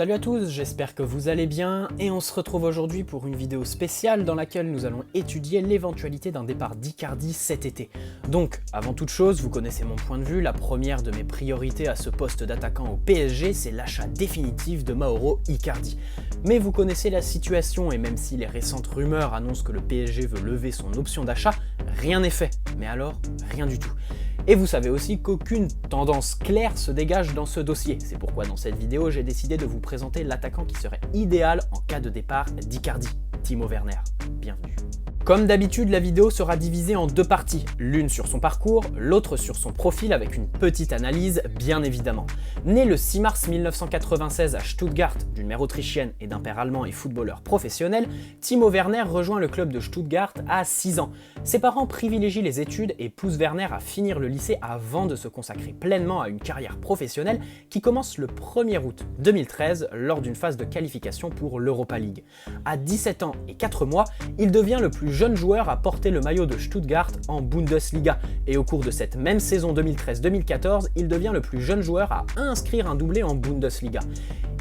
Salut à tous, j'espère que vous allez bien et on se retrouve aujourd'hui pour une vidéo spéciale dans laquelle nous allons étudier l'éventualité d'un départ d'Icardi cet été. Donc, avant toute chose, vous connaissez mon point de vue, la première de mes priorités à ce poste d'attaquant au PSG, c'est l'achat définitif de Mauro Icardi. Mais vous connaissez la situation et même si les récentes rumeurs annoncent que le PSG veut lever son option d'achat, rien n'est fait. Mais alors, rien du tout. Et vous savez aussi qu'aucune tendance claire se dégage dans ce dossier. C'est pourquoi dans cette vidéo, j'ai décidé de vous présenter l'attaquant qui serait idéal en cas de départ d'Icardi, Timo Werner. Bienvenue. Comme d'habitude, la vidéo sera divisée en deux parties, l'une sur son parcours, l'autre sur son profil avec une petite analyse, bien évidemment. Né le 6 mars 1996 à Stuttgart, d'une mère autrichienne et d'un père allemand et footballeur professionnel, Timo Werner rejoint le club de Stuttgart à 6 ans. Ses parents privilégient les études et poussent Werner à finir le lycée avant de se consacrer pleinement à une carrière professionnelle qui commence le 1er août 2013 lors d'une phase de qualification pour l'Europa League. À 17 ans et 4 mois, il devient le plus jeune joueur à porter le maillot de Stuttgart en Bundesliga et au cours de cette même saison 2013-2014, il devient le plus jeune joueur à inscrire un doublé en Bundesliga.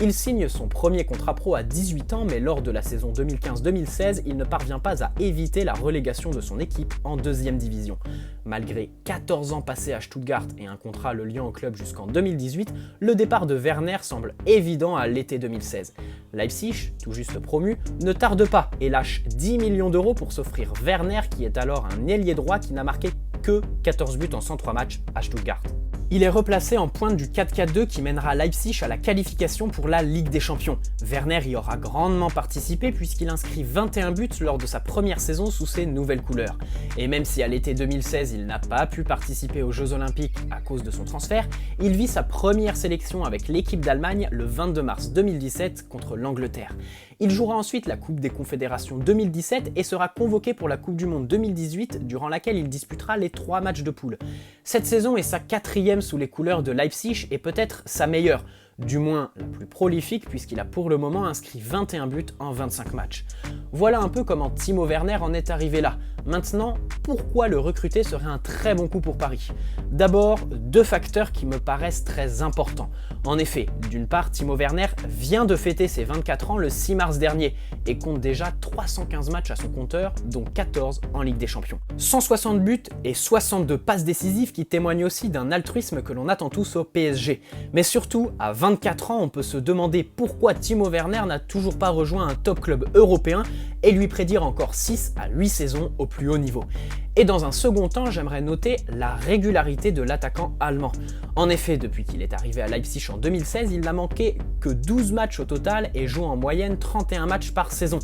Il signe son premier contrat pro à 18 ans, mais lors de la saison 2015-2016, il ne parvient pas à éviter la relégation de son équipe en deuxième division. Malgré 14 ans passés à Stuttgart et un contrat le liant au club jusqu'en 2018, le départ de Werner semble évident à l'été 2016. Leipzig, tout juste promu, ne tarde pas et lâche 10 millions d'euros pour s'offrir Werner qui est alors un ailier droit qui n'a marqué que 14 buts en 103 matchs à Stuttgart. Il est replacé en pointe du 4-4-2 qui mènera Leipzig à la qualification pour la Ligue des Champions. Werner y aura grandement participé puisqu'il inscrit 21 buts lors de sa première saison sous ses nouvelles couleurs. Et même si à l'été 2016 il n'a pas pu participer aux Jeux Olympiques à cause de son transfert, il vit sa première sélection avec l'équipe d'Allemagne le 22 mars 2017 contre l'Angleterre. Il jouera ensuite la Coupe des Confédérations 2017 et sera convoqué pour la Coupe du Monde 2018 durant laquelle il disputera les 3 matchs de poule. Cette saison est sa 4e sous les couleurs de Leipzig et peut-être sa meilleure, du moins la plus prolifique puisqu'il a pour le moment inscrit 21 buts en 25 matchs. Voilà un peu comment Timo Werner en est arrivé là. Maintenant, pourquoi le recruter serait un très bon coup pour Paris? D'abord, deux facteurs qui me paraissent très importants. En effet, d'une part, Timo Werner vient de fêter ses 24 ans le 6 mars dernier et compte déjà 315 matchs à son compteur, dont 14 en Ligue des Champions. 160 buts et 62 passes décisives qui témoignent aussi d'un altruisme que l'on attend tous au PSG. Mais surtout, à 24 ans, on peut se demander pourquoi Timo Werner n'a toujours pas rejoint un top club européen et lui prédire encore 6 à 8 saisons au plus haut niveau. Et dans un second temps, j'aimerais noter la régularité de l'attaquant allemand. En effet, depuis qu'il est arrivé à Leipzig en 2016, il n'a manqué que 12 matchs au total et joue en moyenne 31 matchs par saison.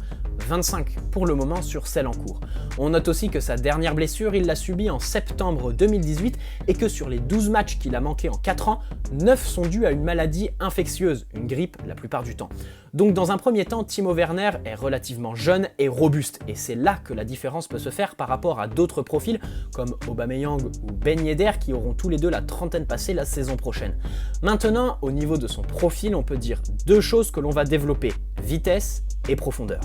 25 pour le moment sur celle en cours. On note aussi que sa dernière blessure, il l'a subie en septembre 2018 et que sur les 12 matchs qu'il a manqué en 4 ans, 9 sont dus à une maladie infectieuse, une grippe la plupart du temps. Donc dans un premier temps, Timo Werner est relativement jeune et robuste et c'est là que la différence peut se faire par rapport à d'autres profils comme Aubameyang ou Ben Yedder qui auront tous les deux la trentaine passée la saison prochaine. Maintenant, au niveau de son profil, on peut dire deux choses que l'on va développer, vitesse et profondeur.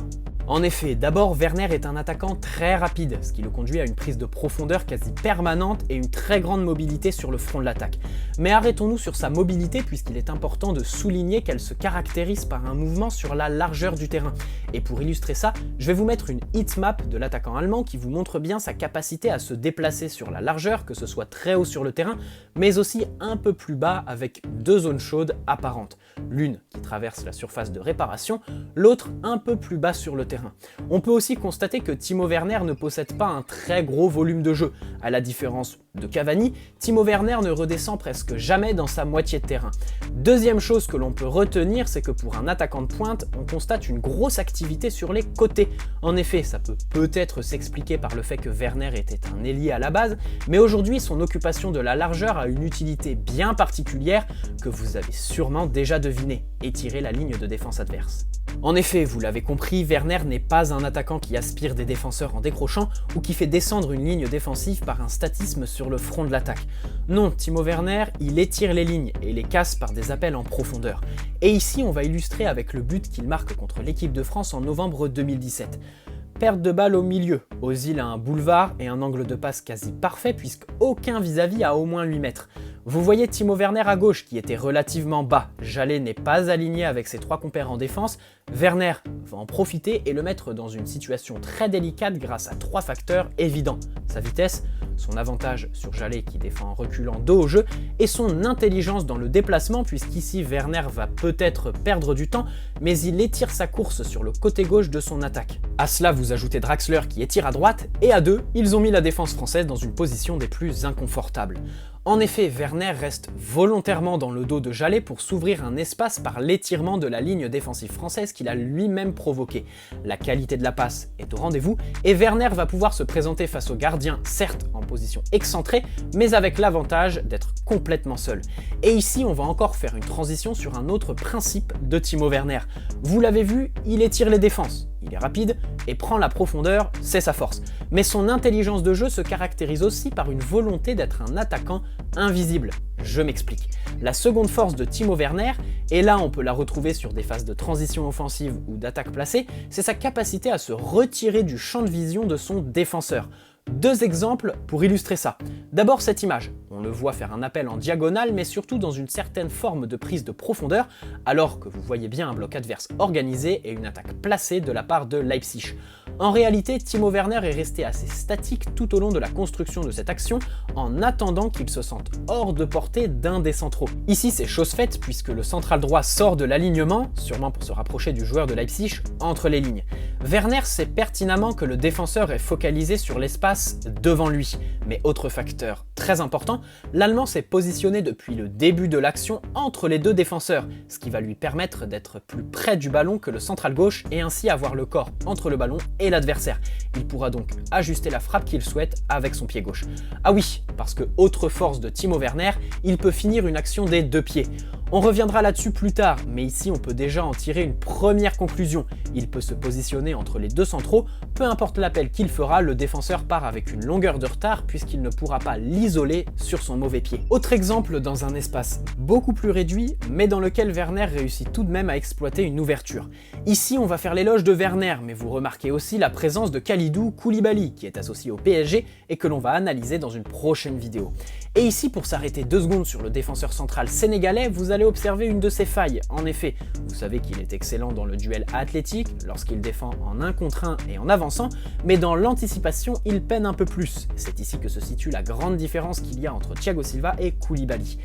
En effet, d'abord, Werner est un attaquant très rapide, ce qui le conduit à une prise de profondeur quasi permanente et une très grande mobilité sur le front de l'attaque. Mais arrêtons-nous sur sa mobilité puisqu'il est important de souligner qu'elle se caractérise par un mouvement sur la largeur du terrain. Et pour illustrer ça, je vais vous mettre une heatmap de l'attaquant allemand qui vous montre bien sa capacité à se déplacer sur la largeur, que ce soit très haut sur le terrain, mais aussi un peu plus bas avec deux zones chaudes apparentes. L'une qui traverse la surface de réparation, l'autre un peu plus bas sur le terrain. On peut aussi constater que Timo Werner ne possède pas un très gros volume de jeu. À la différence de Cavani, Timo Werner ne redescend presque jamais dans sa moitié de terrain. Deuxième chose que l'on peut retenir, c'est que pour un attaquant de pointe, on constate une grosse activité sur les côtés. En effet, ça peut peut-être s'expliquer par le fait que Werner était un ailier à la base, mais aujourd'hui son occupation de la largeur a une utilité bien particulière que vous avez sûrement déjà deviné, étirer la ligne de défense adverse. En effet, vous l'avez compris, Werner n'est pas un attaquant qui aspire des défenseurs en décrochant ou qui fait descendre une ligne défensive par un statisme sur le front de l'attaque. Non, Timo Werner, il étire les lignes et les casse par des appels en profondeur. Et ici, on va illustrer avec le but qu'il marque contre l'équipe de France en novembre 2017. Perte de balle au milieu. Ozil a un boulevard et un angle de passe quasi parfait puisque aucun vis-à-vis à au moins 8 mètres. Vous voyez Timo Werner à gauche qui était relativement bas. Jallet n'est pas aligné avec ses 3 compères en défense. Werner va en profiter et le mettre dans une situation très délicate grâce à 3 facteurs évidents. Sa vitesse, son avantage sur Jallet qui défend en reculant dos au jeu et son intelligence dans le déplacement puisqu'ici Werner va peut-être perdre du temps mais il étire sa course sur le côté gauche de son attaque. À cela vous ajoutez Draxler qui étire à droite et à deux, ils ont mis la défense française dans une position des plus inconfortables. En effet, Werner reste volontairement dans le dos de Jallet pour s'ouvrir un espace par l'étirement de la ligne défensive française qu'il a lui-même provoqué. La qualité de la passe est au rendez-vous et Werner va pouvoir se présenter face au gardien, certes en position excentrée, mais avec l'avantage d'être complètement seul. Et ici, on va encore faire une transition sur un autre principe de Timo Werner. Vous l'avez vu, il étire les défenses. Il est rapide et prend la profondeur, c'est sa force. Mais son intelligence de jeu se caractérise aussi par une volonté d'être un attaquant invisible. Je m'explique. La seconde force de Timo Werner, et là on peut la retrouver sur des phases de transition offensive ou d'attaque placée, c'est sa capacité à se retirer du champ de vision de son défenseur. 2 exemples pour illustrer ça. D'abord cette image, on le voit faire un appel en diagonale mais surtout dans une certaine forme de prise de profondeur alors que vous voyez bien un bloc adverse organisé et une attaque placée de la part de Leipzig. En réalité, Timo Werner est resté assez statique tout au long de la construction de cette action en attendant qu'il se sente hors de portée d'un des centraux. Ici c'est chose faite puisque le central droit sort de l'alignement, sûrement pour se rapprocher du joueur de Leipzig, entre les lignes. Werner sait pertinemment que le défenseur est focalisé sur l'espace devant lui, mais autre facteur très important, l'Allemand s'est positionné depuis le début de l'action entre les 2 défenseurs, ce qui va lui permettre d'être plus près du ballon que le central gauche et ainsi avoir le corps entre le ballon et l'adversaire. Il pourra donc ajuster la frappe qu'il souhaite avec son pied gauche. Ah oui, parce que autre force de Timo Werner, il peut finir une action des 2 pieds. On reviendra là-dessus plus tard, mais ici on peut déjà en tirer une première conclusion. Il peut se positionner entre les 2 centraux, peu importe l'appel qu'il fera, le défenseur part avec une longueur de retard puisqu'il ne pourra pas l'isoler sur son mauvais pied. Autre exemple dans un espace beaucoup plus réduit, mais dans lequel Werner réussit tout de même à exploiter une ouverture. Ici on va faire l'éloge de Werner, mais vous remarquez aussi la présence de Kalidou Koulibaly, qui est associé au PSG et que l'on va analyser dans une prochaine vidéo. Et ici, pour s'arrêter 2 secondes sur le défenseur central sénégalais, vous allez observer une de ses failles. En effet, vous savez qu'il est excellent dans le duel athlétique, lorsqu'il défend en 1 contre 1 et en avançant, mais dans l'anticipation, il peine un peu plus. C'est ici que se situe la grande différence qu'il y a entre Thiago Silva et Koulibaly.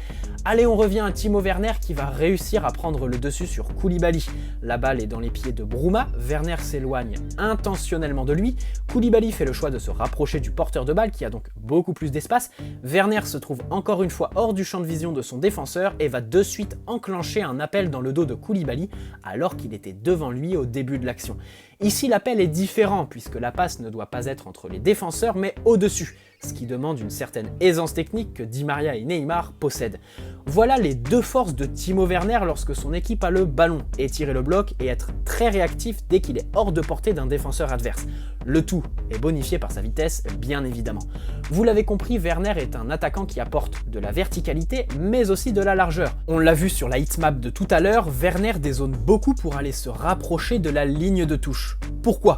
Allez, on revient à Timo Werner qui va réussir à prendre le dessus sur Koulibaly. La balle est dans les pieds de Bruma, Werner s'éloigne intentionnellement de lui, Koulibaly fait le choix de se rapprocher du porteur de balle qui a donc beaucoup plus d'espace, Werner se trouve encore une fois hors du champ de vision de son défenseur et va de suite enclencher un appel dans le dos de Koulibaly alors qu'il était devant lui au début de l'action. Ici l'appel est différent puisque la passe ne doit pas être entre les défenseurs mais au-dessus, ce qui demande une certaine aisance technique que Di Maria et Neymar possèdent. Voilà les 2 forces de Timo Werner lorsque son équipe a le ballon, étirer le bloc et être très réactif dès qu'il est hors de portée d'un défenseur adverse. Le tout est bonifié par sa vitesse, bien évidemment. Vous l'avez compris, Werner est un attaquant qui apporte de la verticalité, mais aussi de la largeur. On l'a vu sur la hitmap de tout à l'heure, Werner dézone beaucoup pour aller se rapprocher de la ligne de touche. Pourquoi ?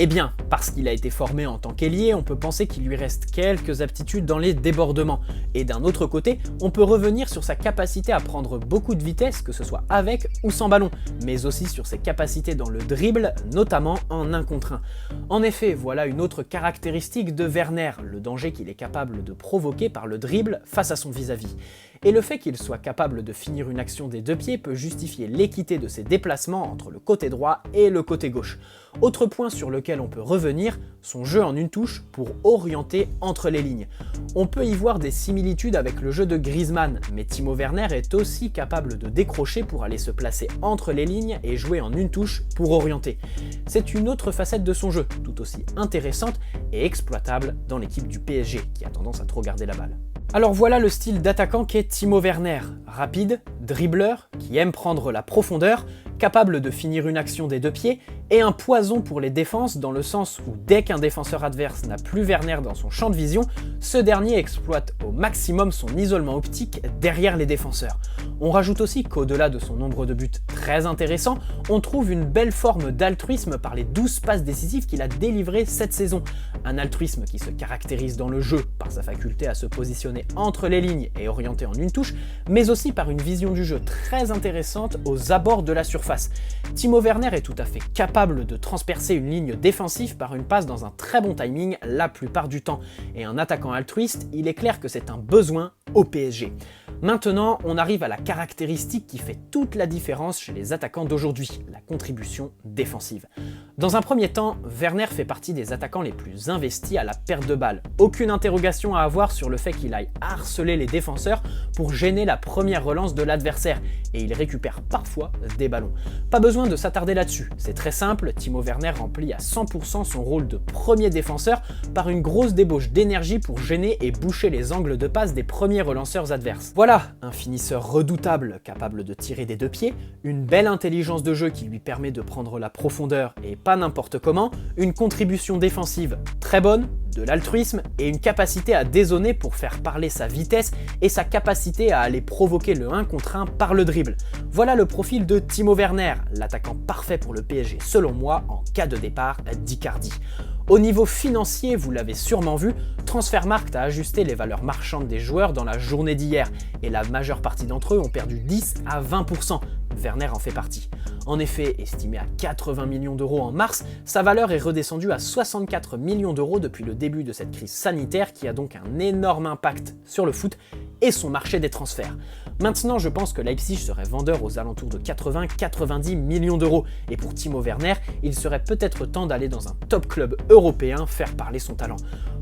Eh bien, parce qu'il a été formé en tant qu'ailier, on peut penser qu'il lui reste quelques aptitudes dans les débordements. Et d'un autre côté, on peut revenir sur sa capacité à prendre beaucoup de vitesse, que ce soit avec ou sans ballon, mais aussi sur ses capacités dans le dribble, notamment en 1 contre 1. En effet, voilà une autre caractéristique de Werner, le danger qu'il est capable de provoquer par le dribble face à son vis-à-vis. Et le fait qu'il soit capable de finir une action des 2 pieds peut justifier l'équité de ses déplacements entre le côté droit et le côté gauche. Autre point sur lequel on peut revenir, son jeu en 1 touche pour orienter entre les lignes. On peut y voir des similitudes avec le jeu de Griezmann, mais Timo Werner est aussi capable de décrocher pour aller se placer entre les lignes et jouer en 1 touche pour orienter. C'est une autre facette de son jeu, tout aussi intéressante et exploitable dans l'équipe du PSG, qui a tendance à trop garder la balle. Alors voilà le style d'attaquant qu'est Timo Werner, rapide, dribbleur, qui aime prendre la profondeur, capable de finir une action des deux pieds, et un poison pour les défenses dans le sens où dès qu'un défenseur adverse n'a plus Werner dans son champ de vision, ce dernier exploite au maximum son isolement optique derrière les défenseurs. On rajoute aussi qu'au-delà de son nombre de buts très intéressant, on trouve une belle forme d'altruisme par les 12 passes décisives qu'il a délivrées cette saison. Un altruisme qui se caractérise dans le jeu par sa faculté à se positionner entre les lignes et orienté en une touche, mais aussi par une vision du jeu très intéressante aux abords de la surface. Timo Werner est tout à fait capable de transpercer une ligne défensive par une passe dans un très bon timing la plupart du temps, et un attaquant altruiste, il est clair que c'est un besoin au PSG. Maintenant, on arrive à la caractéristique qui fait toute la différence chez les attaquants d'aujourd'hui, la contribution défensive. Dans un premier temps, Werner fait partie des attaquants les plus investis à la perte de balle. Aucune interrogation à avoir sur le fait qu'il aille harceler les défenseurs pour gêner la première relance de l'adversaire, et il récupère parfois des ballons. Pas besoin de s'attarder là-dessus, c'est très simple, Timo Werner remplit à 100% son rôle de premier défenseur par une grosse débauche d'énergie pour gêner et boucher les angles de passe des premiers relanceurs adverses. Voilà, un finisseur redoutable, capable de tirer des deux pieds, une belle intelligence de jeu qui lui permet de prendre la profondeur et pas n'importe comment, une contribution défensive très bonne, de l'altruisme et une capacité à dézoner pour faire parler sa vitesse et sa capacité à aller provoquer le 1 contre 1 par le dribble. Voilà le profil de Timo Werner, l'attaquant parfait pour le PSG selon moi en cas de départ d'Icardi. Au niveau financier, vous l'avez sûrement vu, Transfermarkt a ajusté les valeurs marchandes des joueurs dans la journée d'hier, et la majeure partie d'entre eux ont perdu 10 à 20%. Werner en fait partie. En effet, estimé à 80 millions d'euros en mars, sa valeur est redescendue à 64 millions d'euros depuis le début de cette crise sanitaire qui a donc un énorme impact sur le foot et son marché des transferts. Maintenant, je pense que Leipzig serait vendeur aux alentours de 80-90 millions d'euros, et pour Timo Werner, il serait peut-être temps d'aller dans un top club européen faire parler son talent.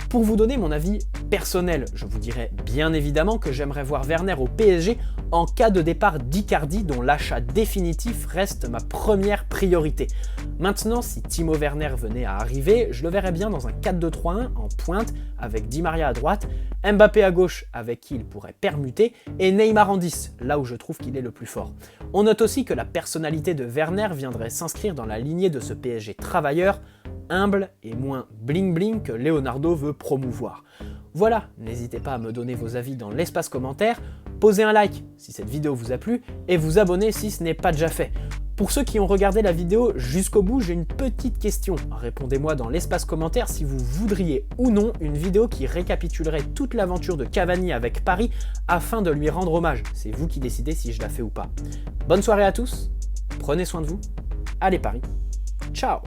Pour vous donner mon avis personnel, je vous dirais bien évidemment que j'aimerais voir Werner au PSG en cas de départ d'Icardi dont l'achat définitif reste ma première priorité. Maintenant, si Timo Werner venait à arriver, je le verrais bien dans un 4-2-3-1 en pointe avec Di Maria à droite, Mbappé à gauche avec qui il pourrait permuter et Neymar en 10, là où je trouve qu'il est le plus fort. On note aussi que la personnalité de Werner viendrait s'inscrire dans la lignée de ce PSG travailleur, humble et moins bling-bling que Leonardo veut promouvoir. Voilà, n'hésitez pas à me donner vos avis dans l'espace commentaire, posez un like si cette vidéo vous a plu et vous abonner si ce n'est pas déjà fait. Pour ceux qui ont regardé la vidéo jusqu'au bout, j'ai une petite question. Répondez-moi dans l'espace commentaire si vous voudriez ou non une vidéo qui récapitulerait toute l'aventure de Cavani avec Paris afin de lui rendre hommage. C'est vous qui décidez si je la fais ou pas. Bonne soirée à tous, prenez soin de vous, allez Paris, ciao!